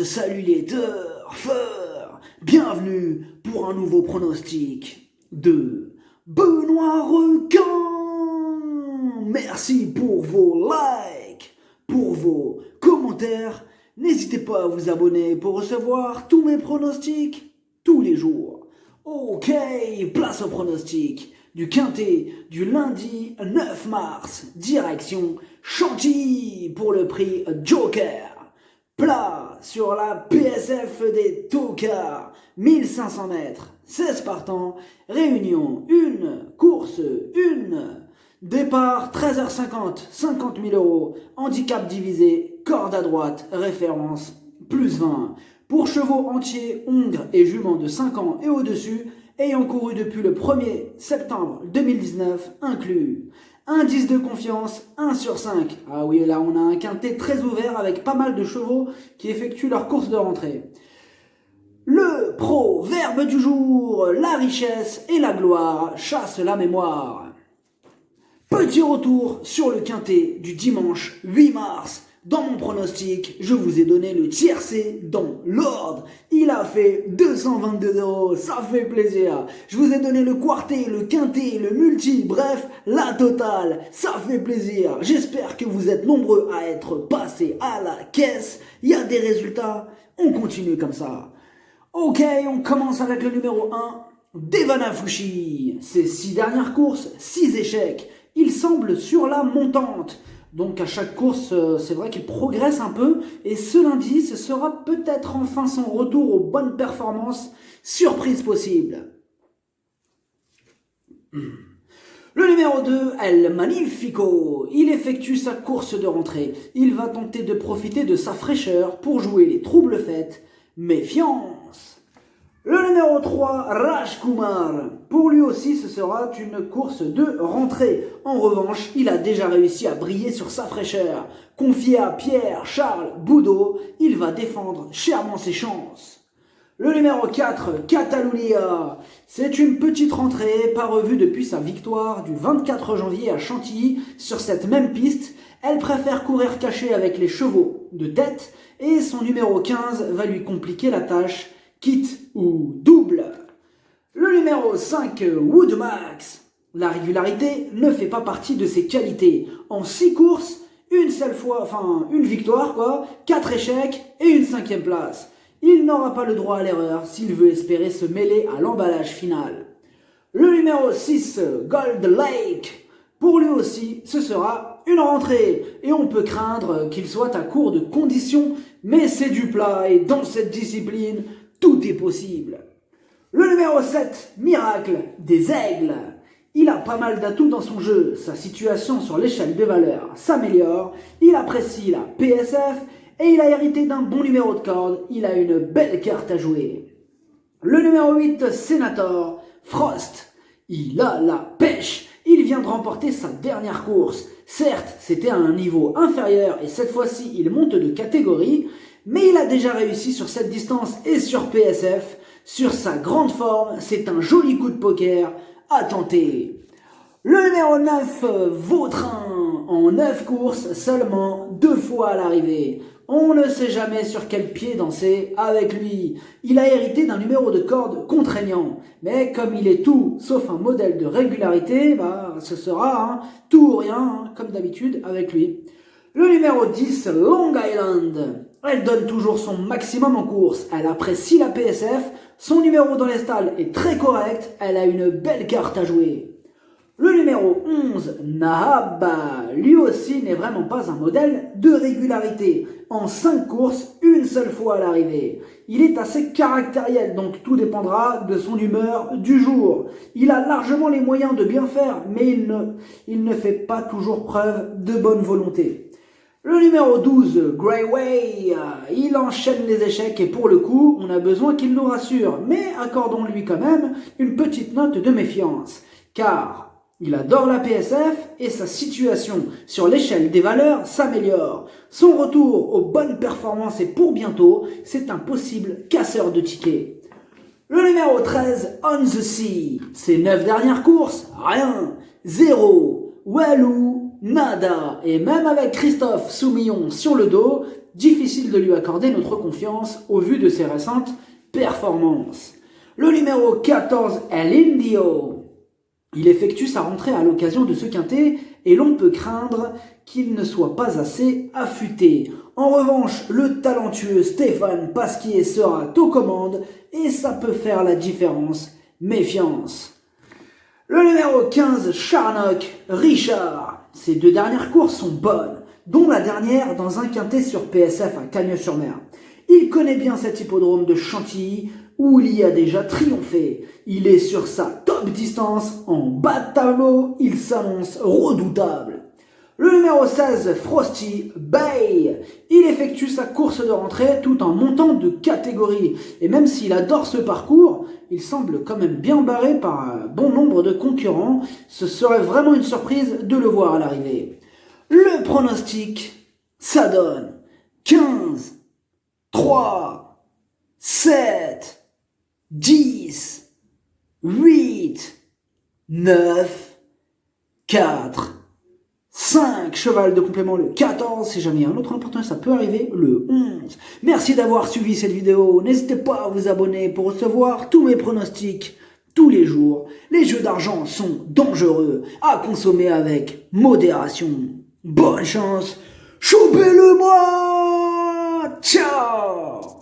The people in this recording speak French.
salut les turfeurs, bienvenue pour un nouveau pronostic de Benoît Requin. Merci pour vos likes, pour vos commentaires. N'hésitez pas à vous abonner pour recevoir tous mes pronostics tous les jours. Ok, place au pronostic du Quintet du lundi 9 mars, direction Chantilly pour le prix Joker. Plat sur la PSF des Tocars, 1500 mètres, 16 partants, réunion 1, course 1, départ 13h50, 50 000 euros, handicap divisé, corde à droite, référence plus 20. Pour chevaux entiers, hongres et juments de 5 ans et au-dessus, ayant couru depuis le 1er septembre 2019 inclus. Indice de confiance 1 sur 5. Ah oui, là on a un quintet très ouvert avec pas mal de chevaux qui effectuent leur course de rentrée. Le proverbe du jour, la richesse et la gloire chassent la mémoire. Petit retour sur le quintet du dimanche 8 mars. Dans mon pronostic, je vous ai donné le tiercé dans l'ordre. Il a fait 222 €, ça fait plaisir. Je vous ai donné le quartet, le quintet, le multi, bref, la totale, ça fait plaisir. J'espère que vous êtes nombreux à être passés à la caisse. Il y a des résultats, on continue comme ça. Ok, on commence avec le numéro 1, Devana Fushi. Ses 6 dernières courses, 6 échecs. Il semble sur la montante. Donc à chaque course, c'est vrai qu'il progresse un peu. Et ce lundi, ce sera peut-être enfin son retour aux bonnes performances. Surprise possible. Le numéro 2, El Magnifico. Il effectue sa course de rentrée. Il va tenter de profiter de sa fraîcheur pour jouer les troubles fêtes. Méfiance. Le numéro 3, Rajkumar. Pour lui aussi, ce sera une course de rentrée. En revanche, il a déjà réussi à briller sur sa fraîcheur. Confié à Pierre-Charles Boudot, il va défendre chèrement ses chances. Le numéro 4, Catalunya. C'est une petite rentrée, pas revue depuis sa victoire du 24 janvier à Chantilly sur cette même piste. Elle préfère courir cachée avec les chevaux de tête et son numéro 15 va lui compliquer la tâche. Quitte ou double. Le numéro 5, Woodmax. La régularité ne fait pas partie de ses qualités. En 6 courses, une victoire, 4 échecs et une 5e place. Il n'aura pas le droit à l'erreur s'il veut espérer se mêler à l'emballage final. Le numéro 6, Gold Lake. Pour lui aussi, ce sera une rentrée. Et on peut craindre qu'il soit à court de conditions, mais c'est du plat et dans cette discipline, tout est possible. Le numéro 7, Miracle des Aigles. Il a pas mal d'atouts dans son jeu. Sa situation sur l'échelle des valeurs s'améliore. Il apprécie la PSF et il a hérité d'un bon numéro de corde. Il a une belle carte à jouer. Le numéro 8, Senator Frost. Il a la pêche. Il vient de remporter sa dernière course. Certes, c'était à un niveau inférieur et cette fois-ci, il monte de catégorie. Mais il a déjà réussi sur cette distance et sur PSF. Sur sa grande forme, c'est un joli coup de poker à tenter. Le numéro 9, Vautrin. En 9 courses, seulement 2 fois à l'arrivée. On ne sait jamais sur quel pied danser avec lui. Il a hérité d'un numéro de corde contraignant. Mais comme il est tout sauf un modèle de régularité, ce sera tout ou rien, comme d'habitude avec lui. Le numéro 10, Long Island. Elle donne toujours son maximum en course. Elle apprécie la PSF. Son numéro dans les stalles est très correct. Elle a une belle carte à jouer. Le numéro 11, Nahab. Lui aussi n'est vraiment pas un modèle de régularité. En 5 courses, une seule fois à l'arrivée. Il est assez caractériel, donc tout dépendra de son humeur du jour. Il a largement les moyens de bien faire, mais il ne fait pas toujours preuve de bonne volonté. Le numéro 12, Greyway, il enchaîne les échecs et pour le coup, on a besoin qu'il nous rassure. Mais accordons-lui quand même une petite note de méfiance. Car il adore la PSF et sa situation sur l'échelle des valeurs s'améliore. Son retour aux bonnes performances est pour bientôt, c'est un possible casseur de tickets. Le numéro 13, On the Sea. Ses 9 dernières courses, rien, 0, Walou, nada. Et même avec Christophe Soumillon sur le dos, difficile de lui accorder notre confiance au vu de ses récentes performances. Le numéro 14 est l'Indio. Il effectue sa rentrée à l'occasion de ce quintet et l'on peut craindre qu'il ne soit pas assez affûté. En revanche, le talentueux Stéphane Pasquier sera aux commandes et ça peut faire la différence. Méfiance. Le numéro 15, Charnock, Richard. Ces deux dernières courses sont bonnes, dont la dernière dans un quintet sur PSF à Cagnes-sur-Mer. Il connaît bien cet hippodrome de Chantilly où il y a déjà triomphé. Il est sur sa top distance, en bas de tableau, il s'annonce redoutable. Le numéro 16, Frosty Bay. Il effectue sa course de rentrée tout en montant de catégorie. Et même s'il adore ce parcours, il semble quand même bien barré par un bon nombre de concurrents. Ce serait vraiment une surprise de le voir à l'arrivée. Le pronostic, ça donne 15, 3, 7, 10, 8, 9, 4, 5, cheval de complément le 14, si jamais il y a un autre important, ça peut arriver, le 11. Merci d'avoir suivi cette vidéo, n'hésitez pas à vous abonner pour recevoir tous mes pronostics tous les jours. Les jeux d'argent sont dangereux, à consommer avec modération. Bonne chance, choupez-le moi, ciao.